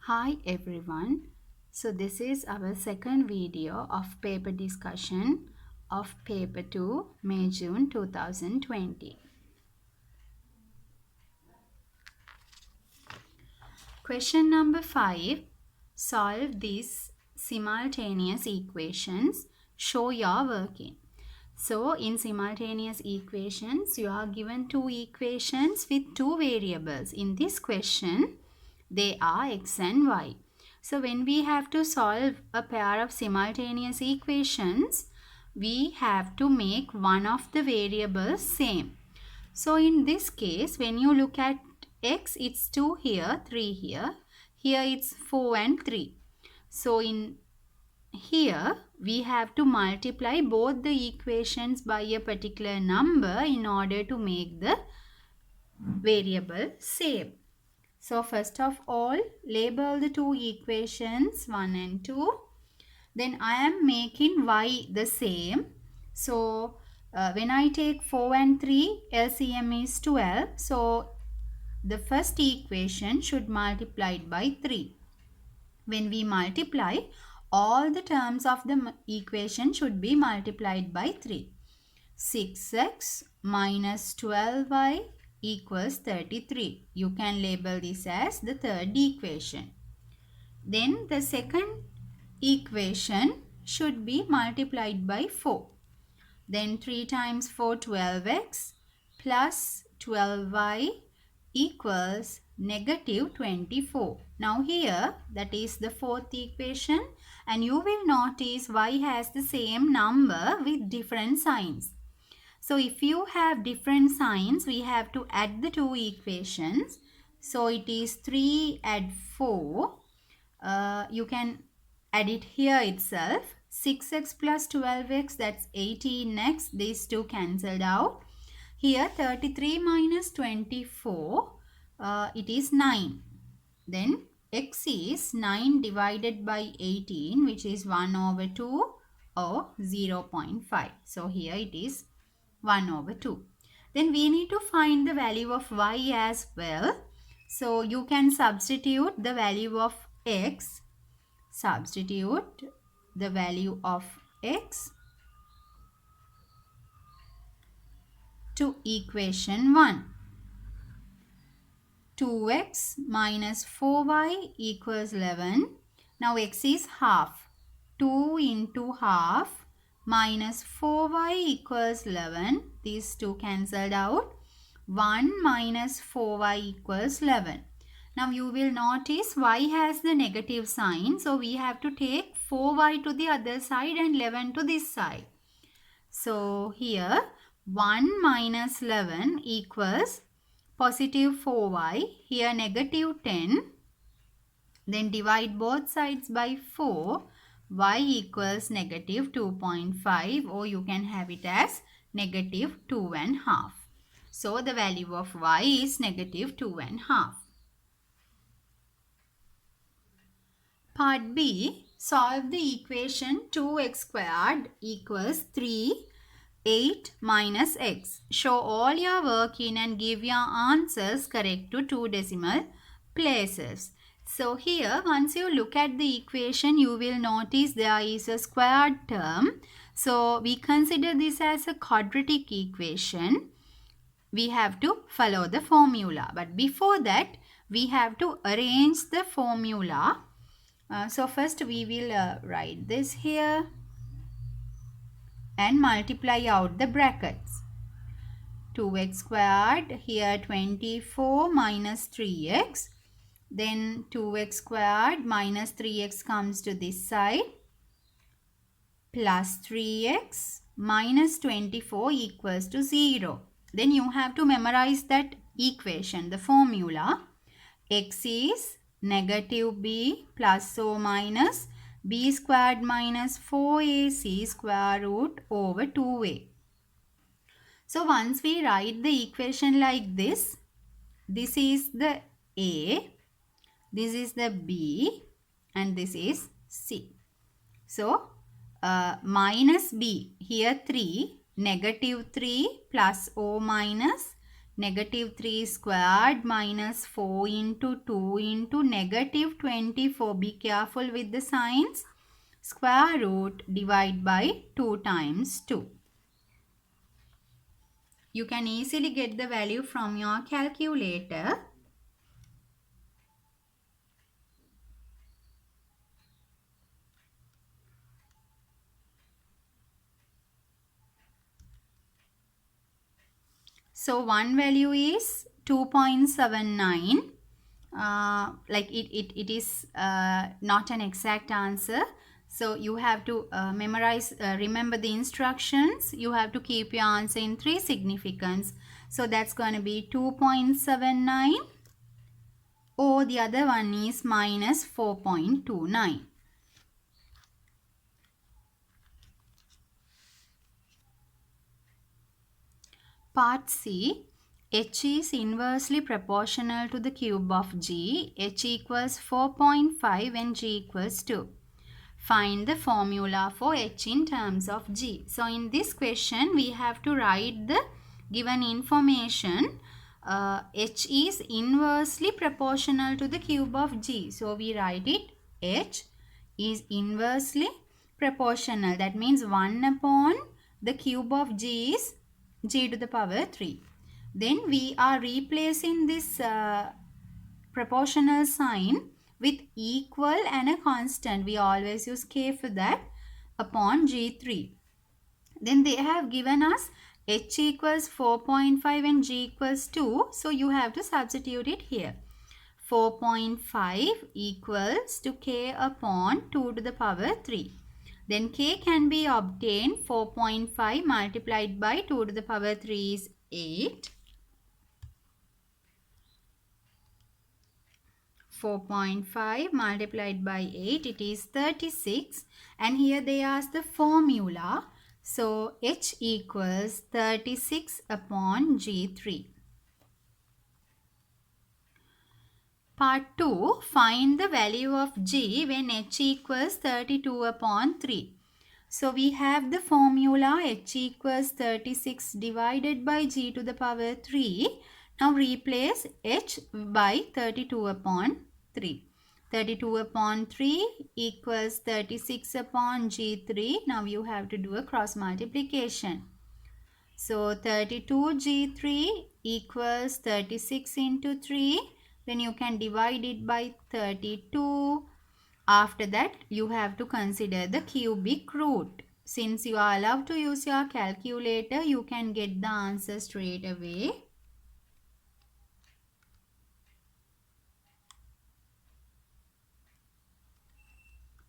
Hi everyone. So this is our second video of paper discussion of paper 2 May June 2020. Question number 5. Solve these simultaneous equations. Show your working. So in simultaneous equations you are given two equations with two variables. In this question they are x and y. So when we have to solve a pair of simultaneous equations, we have to make one of the variables same. So in this case, when you look at x, it's 2 here, 3 here. Here it's 4 and 3. So in here, we have to multiply both the equations by a particular number in order to make the variable same. So first of all, label the two equations 1 and 2. Then I am making y the same. So when I take 4 and 3, LCM is 12. So the first equation should multiply by 3. When we multiply, all the terms of the equation should be multiplied by 3. 6x minus 12y equals 33. You can label this as the third equation. Then the second equation should be multiplied by 4. Then 3 times 4, 12x plus 12y equals negative 24. Now here, that is the fourth equation, and you will notice y has the same number with different signs. So if you have different signs, we have to add the two equations. So it is 3 add 4. You can add it here itself. 6x plus 12x, that's 18x. These two cancelled out. Here 33 minus 24, it is 9. Then x is 9 divided by 18, which is 1 over 2 or 0.5. So here it is 1 over 2. Then we need to find the value of y as well. So you can substitute the value of x. Substitute the value of x to equation 1. 2x minus 4y equals 11. Now x is half. 2 into half minus 4y equals 11. These two cancelled out. 1 minus 4y equals 11. Now you will notice y has the negative sign. So we have to take 4y to the other side and 11 to this side. So here 1 minus 11 equals positive 4y. Here negative 10. Then divide both sides by 4. Y equals negative 2.5, or you can have it as negative 2.5. So the value of y is negative 2.5. Part B. Solve the equation 2x squared equals 3, 8 minus x. Show all your work in and give your answers correct to 2 decimal places. So here, once you look at the equation, you will notice there is a squared term. So we consider this as a quadratic equation. We have to follow the formula. But before that, we have to arrange the formula. So first we will write this here and multiply out the brackets. 2x squared, here 24 minus 3x. Then 2x squared minus 3x comes to this side. Plus 3x minus 24 equals to 0. Then you have to memorize that equation, the formula. X is negative b plus or minus b squared minus 4ac square root over 2a. So once we write the equation like this is the a, this is the b, and this is c. So minus b, here 3, negative 3 plus or minus Negative 3 squared minus 4 into 2 into negative 24. Be careful with the signs. Square root divide by 2 times 2. You can easily get the value from your calculator. So one value is 2.79. Like it is not an exact answer. So you have to remember the instructions. You have to keep your answer in 3 significance. So that's going to be 2.79, or the other one is minus 4.29. Part C. H is inversely proportional to the cube of G. H equals 4.5 when G equals 2. Find the formula for H in terms of G. So in this question, we have to write the given information. H is inversely proportional to the cube of G. So we write it H is inversely proportional. That means 1 upon the cube of G is G to the power 3. Then we are replacing this proportional sign with equal and a constant. We always use K for that, upon G3. Then they have given us H equals 4.5 and G equals 2. So you have to substitute it here. 4.5 equals to K upon 2 to the power 3. Then K can be obtained. 4.5 multiplied by 2 to the power 3 is 8. 4.5 multiplied by 8, it is 36. And here they ask the formula. So H equals 36 upon G3. Part 2. Find the value of G when H equals 32 upon 3. So we have the formula H equals 36 divided by G to the power 3. Now replace H by 32 upon 3. 32 upon 3 equals 36 upon G3. Now you have to do a cross multiplication. So 32 G3 equals 36 into 3. Then you can divide it by 32. After that, you have to consider the cubic root. Since you are allowed to use your calculator, you can get the answer straight away.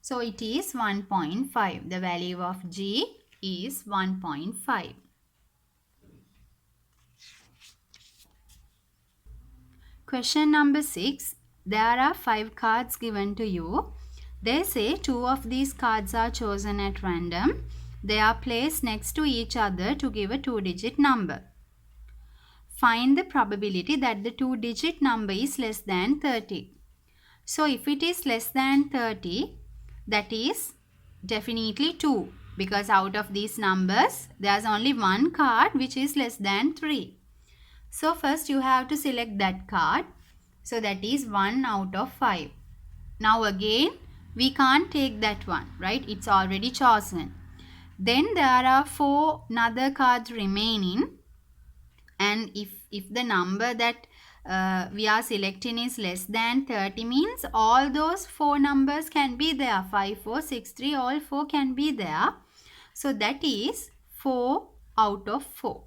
So it is 1.5. The value of G is 1.5. Question number 6. There are 5 cards given to you. They say 2 of these cards are chosen at random. They are placed next to each other to give a 2-digit number. Find the probability that the 2-digit number is less than 30. So if it is less than 30, that is definitely 2, because out of these numbers, there is only one card which is less than 3. So first you have to select that card. So that is 1 out of 5. Now again, we can't take that one, right? It's already chosen. Then there are 4 other cards remaining. And if the number that we are selecting is less than 30, means all those 4 numbers can be there. 5, 4, 6, 3, all 4 can be there. So that is 4 out of 4.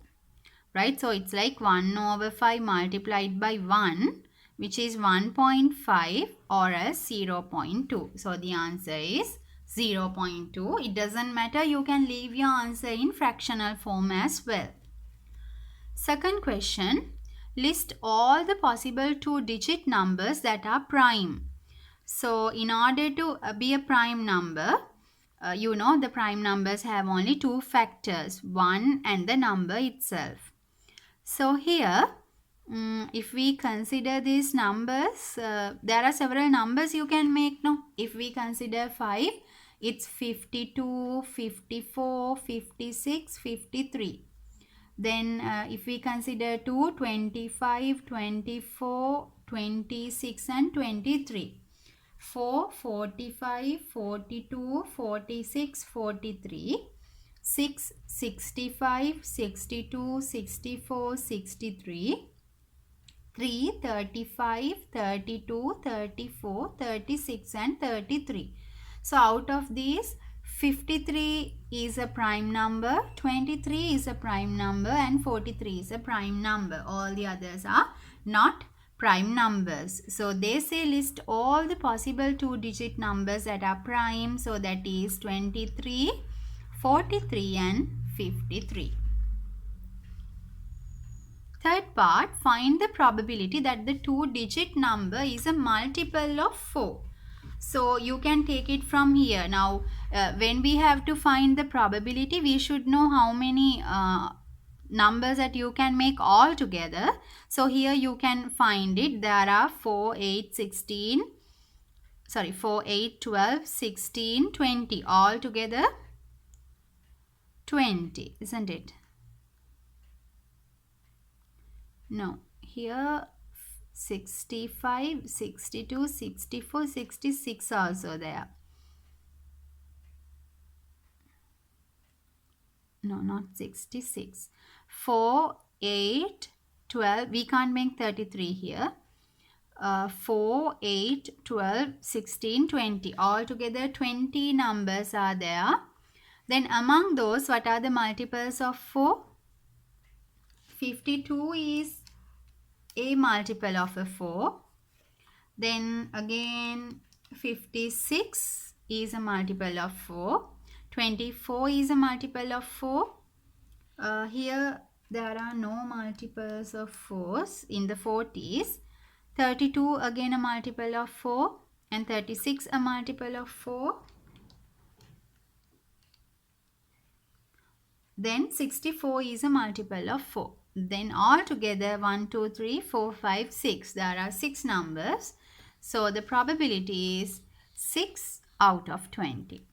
Right, so it's like 1 over 5 multiplied by 1, which is 1.5, or as 0.2. So the answer is 0.2. It doesn't matter, you can leave your answer in fractional form as well. Second question, list all the possible 2-digit numbers that are prime. So in order to be a prime number, you know the prime numbers have only 2 factors, 1 and the number itself. So here, if we consider these numbers, there are several numbers you can make. No, if we consider 5, it's 52, 54, 56, 53. Then if we consider 2, 25, 24, 26 and 23. 4, 45, 42, 46, 43. 6, 65, 62, 64, 63. 3, 35, 32, 34, 36 and 33. So out of these, 53 is a prime number, 23 is a prime number and 43 is a prime number. All the others are not prime numbers. So they say list all the possible 2-digit numbers that are prime. So that is 23, 43 and 53. Third part, find the probability that the 2-digit number is a multiple of 4. So you can take it from here. Now when we have to find the probability, we should know how many numbers that you can make all together. So here you can find it. There are 4, 8, 12, 16, 20. All together 20, isn't it? No, here 65, 62, 64, 66 also there. No, not 66. 4, 8, 12. We can't make 33 here. 4, 8, 12, 16, 20. Altogether 20 numbers are there. Then among those, what are the multiples of 4? 52 is a multiple of a 4. Then again 56 is a multiple of 4. 24 is a multiple of 4. Here there are no multiples of 4s in the 40s. 32 again a multiple of 4 and 36 a multiple of 4. Then 64 is a multiple of 4. Then all together 1, 2, 3, 4, 5, 6. There are 6 numbers. So the probability is 6 out of 20.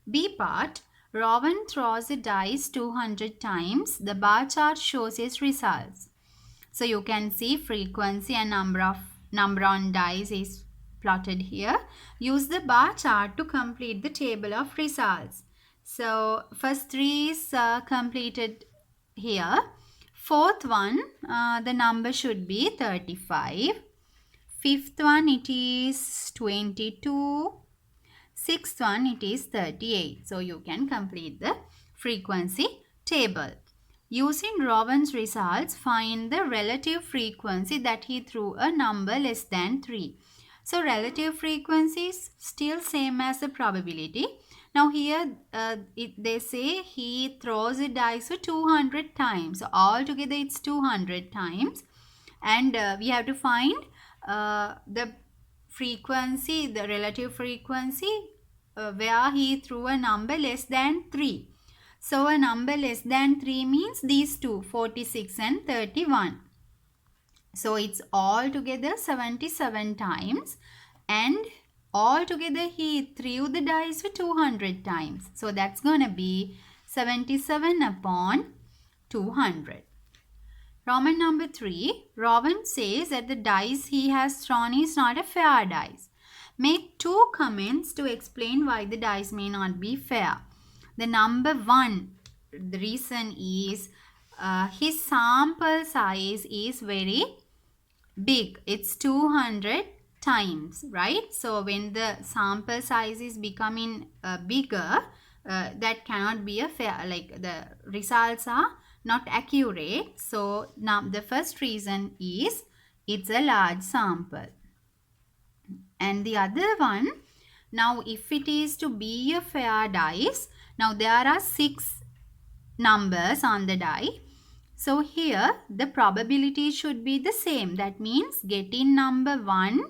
B part, Rowan throws a dice 200 times. The bar chart shows his results. So you can see frequency and number on dice is plotted here. Use the bar chart to complete the table of results. So first 3 is completed here. Fourth one, the number should be 35. Fifth one, it is 22. Sixth one, it is 38. So you can complete the frequency table. Using Rowan's results, find the relative frequency that he threw a number less than 3. So relative frequency is still same as the probability. Now here they say he throws a dice 200 times. So altogether it's 200 times. And we have to find the frequency, the relative frequency where he threw a number less than 3. So a number less than 3 means these two, 46 and 31. So it's all together 77 times, and all together he threw the dice 200 times. So that's going to be 77 upon 200. Roman number 3, Rowan says that the dice he has thrown is not a fair dice. Make 2 comments to explain why the dice may not be fair. The number 1, the reason is his sample size is very big. It's 200 times, right? So when the sample size is becoming bigger, that cannot be a fair, like the results are not accurate. So now the first reason is it's a large sample. And the other one, now if it is to be a fair dice, now there are 6 numbers on the die. So here the probability should be the same. That means getting number 1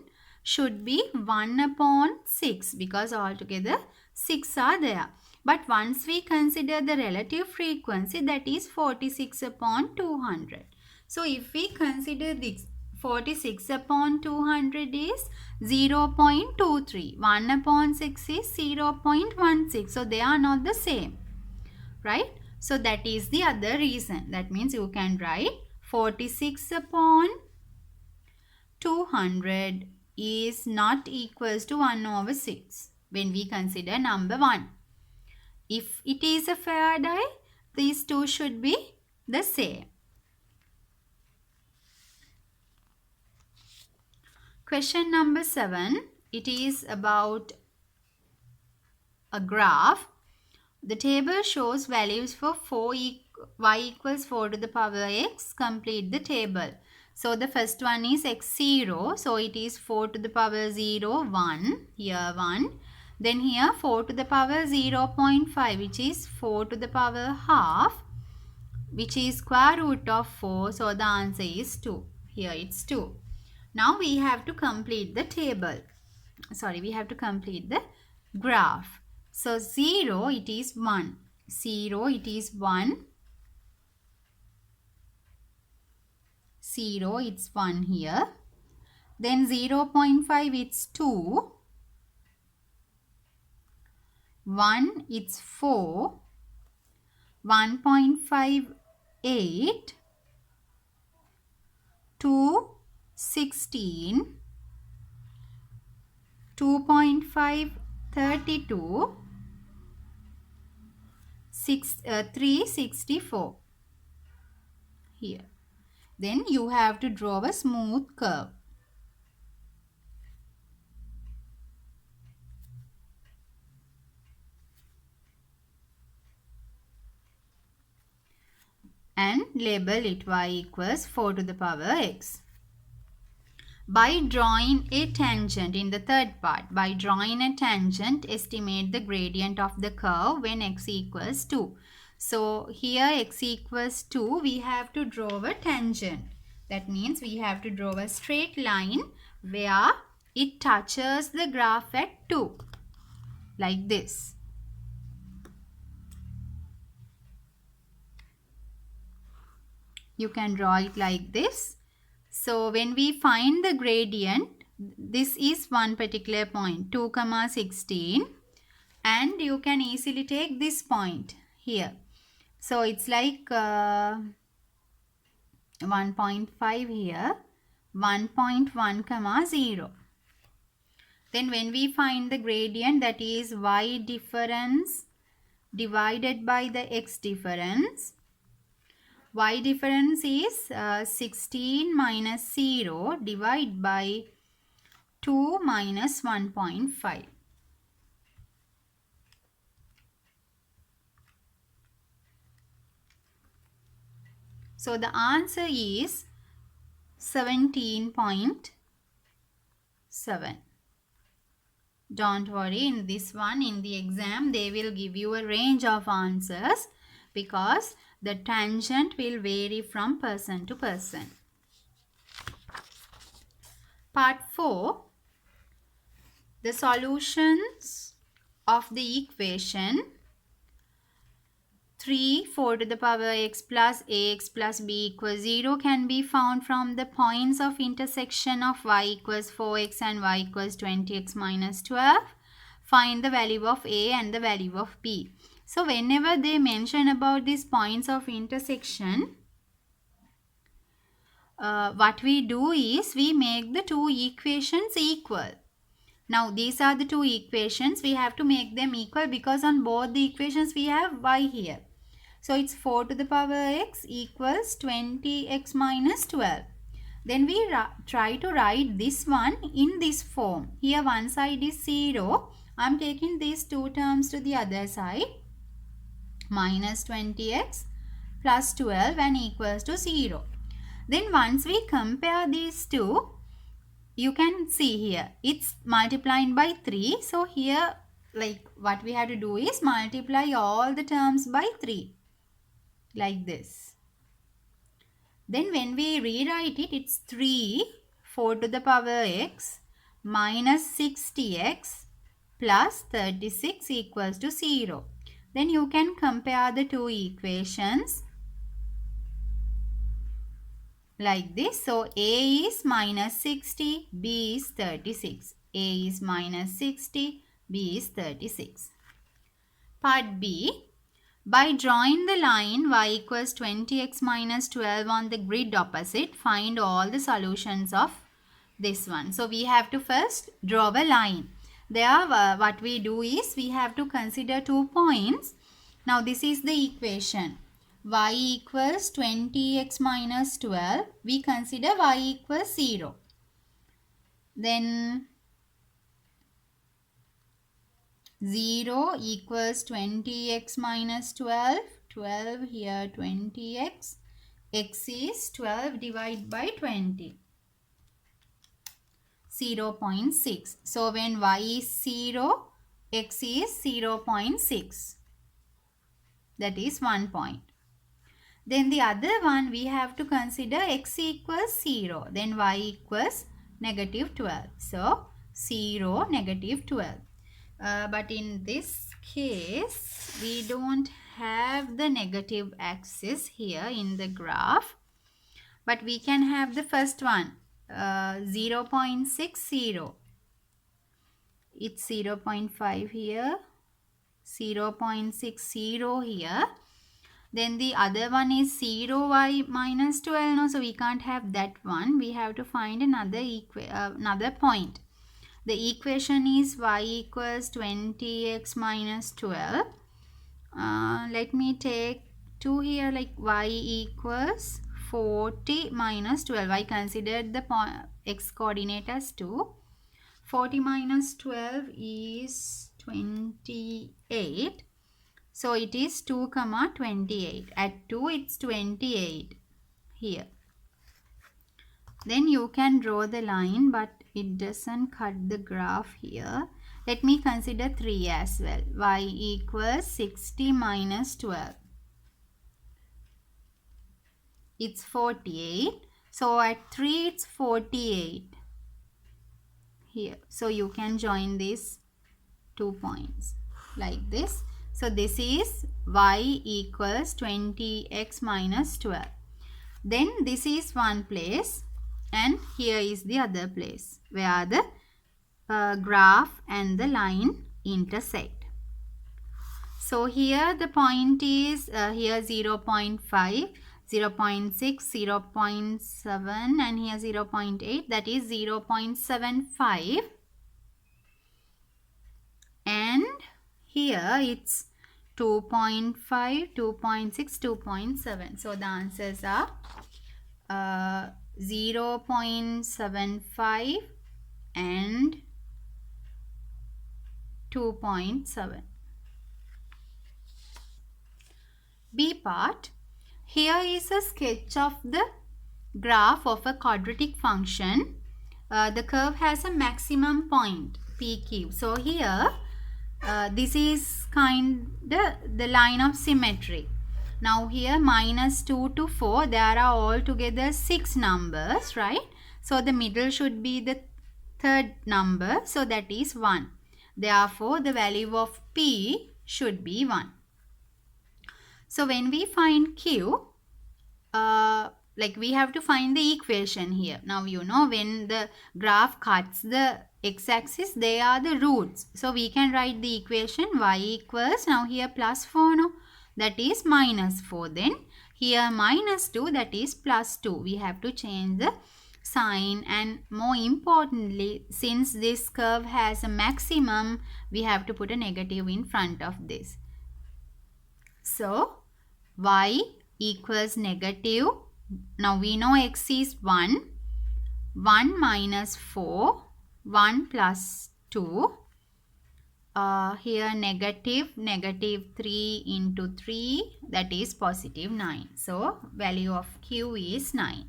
should be 1 upon 6 because altogether 6 are there. But once we consider the relative frequency, that is 46 upon 200. So if we consider this 46 upon 200 is 0.23. 1 upon 6 is 0.16. So they are not the same. Right? So that is the other reason. That means you can write 46 upon 200 is not equals to 1 over 6 when we consider number 1. If it is a fair die, these two should be the same. Question number 7. It is about a graph. The table shows values for y equals 4 to the power x. Complete the table. So the first one is x0. So it is 4 to the power 0, 1. Here 1. Then here 4 to the power 0.5, which is 4 to the power half, which is square root of 4. So the answer is 2. Here it's 2. Now we have to complete the table. Sorry, we have to complete the graph. So 0, it is 1. 0, it is 1. 0, it's 1 here. Then 0.5, it's 2. 1, it's 4. 1.5, 8. 2, 16. 2.5, 32. 3, 64. Here. Then you have to draw a smooth curve. And label it y equals 4 to the power x. By drawing a tangent in the third part, by drawing a tangent, estimate the gradient of the curve when x equals 2. So here x equals 2, we have to draw a tangent. That means we have to draw a straight line where it touches the graph at 2. Like this. You can draw it like this. So when we find the gradient, this is one particular point, 2, 16. And you can easily take this point here. So it's like 1.5 here, 1.1, 0. Then when we find the gradient, that is y difference divided by the x difference. Y difference is 16 minus 0 divided by 2 minus 1.5. So the answer is 17.7. Don't worry, in this one, in the exam, they will give you a range of answers because the tangent will vary from person to person. Part 4. The solutions of the equation 3, 4 to the power x plus ax plus b equals 0 can be found from the points of intersection of y equals 4x and y equals 20x minus 12. Find the value of a and the value of b. So whenever they mention about these points of intersection, what we do is we make the two equations equal. Now these are the two equations. We have to make them equal because on both the equations we have y here. So it's 4 to the power x equals 20x minus 12. Then we try to write this one in this form. Here one side is 0. I am taking these two terms to the other side. Minus 20x plus 12 and equals to 0. Then once we compare these two, you can see here it's multiplying by 3. So here like what we have to do is multiply all the terms by 3. Like this. Then when we rewrite it, it's 3, 4 to the power x minus 60x plus 36 equals to 0. Then you can compare the two equations. like this. So A is minus 60, B is 36. A is minus 60, B is 36. Part B. By drawing the line y equals 20x minus 12 on the grid opposite, find all the solutions of this one. So we have to first draw a line. There what we do is we have to consider 2 points. Now this is the equation. Y equals 20x minus 12. We consider y equals 0. Then 0 equals 20x minus 12. 12 here 20x. X is 12 divided by 20. 0.6. So when y is 0, x is 0.6. That is 1 point. Then the other one we have to consider x equals 0. Then y equals negative 12. So 0, negative 12. But in this case, we don't have the negative axis here in the graph. But we can have the first one, 0.60. It's 0.5 here, 0.60 here. Then the other one is 0y minus 12. No, so we can't have that one. We have to find another point. The equation is y equals 20x minus 12. Let me take 2 here, like y equals 40 minus 12. I considered the x coordinate as 2. 40 minus 12 is 28. So it is 2 comma 28. At 2 it's 28 here. Then you can draw the line, but it doesn't cut the graph here. Let me consider 3 as well. Y equals 60 minus 12. It's 48. So at 3 it's 48 here. So you can join these 2 points like this. So this is y equals 20x minus 12. Then this is one place and here is the other place where the graph and the line intersect. So here the point is here 0.5, 0.6, 0.7 and here 0.8, that is 0.75, and here it's 2.5, 2.6, 2.7. So the answers are 0.75 and 2.7. B part. Here is a sketch of the graph of a quadratic function. The curve has a maximum point PQ. So here this is the line of symmetry. Now here minus 2 to 4, there are altogether 6 numbers, right? So the middle should be the third number, so that is 1. Therefore the value of P should be 1. So when we find Q, like we have to find the equation here. Now you know when the graph cuts the x-axis, they are the roots. So we can write the equation y equals, now here plus 4, no? That is minus 4. Then here minus 2, that is plus 2. We have to change the sign, and more importantly, since this curve has a maximum, we have to put a negative in front of this. So y equals negative. Now we know x is 1. 1 minus 4. 1 plus 2. Here negative 3 into 3, that is positive 9. So value of Q is 9.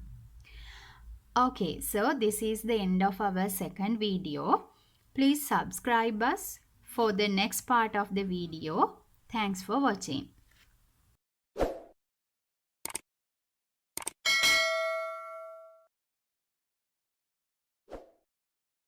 Okay, so this is the end of our second video. Please subscribe us for the next part of the video. Thanks for watching.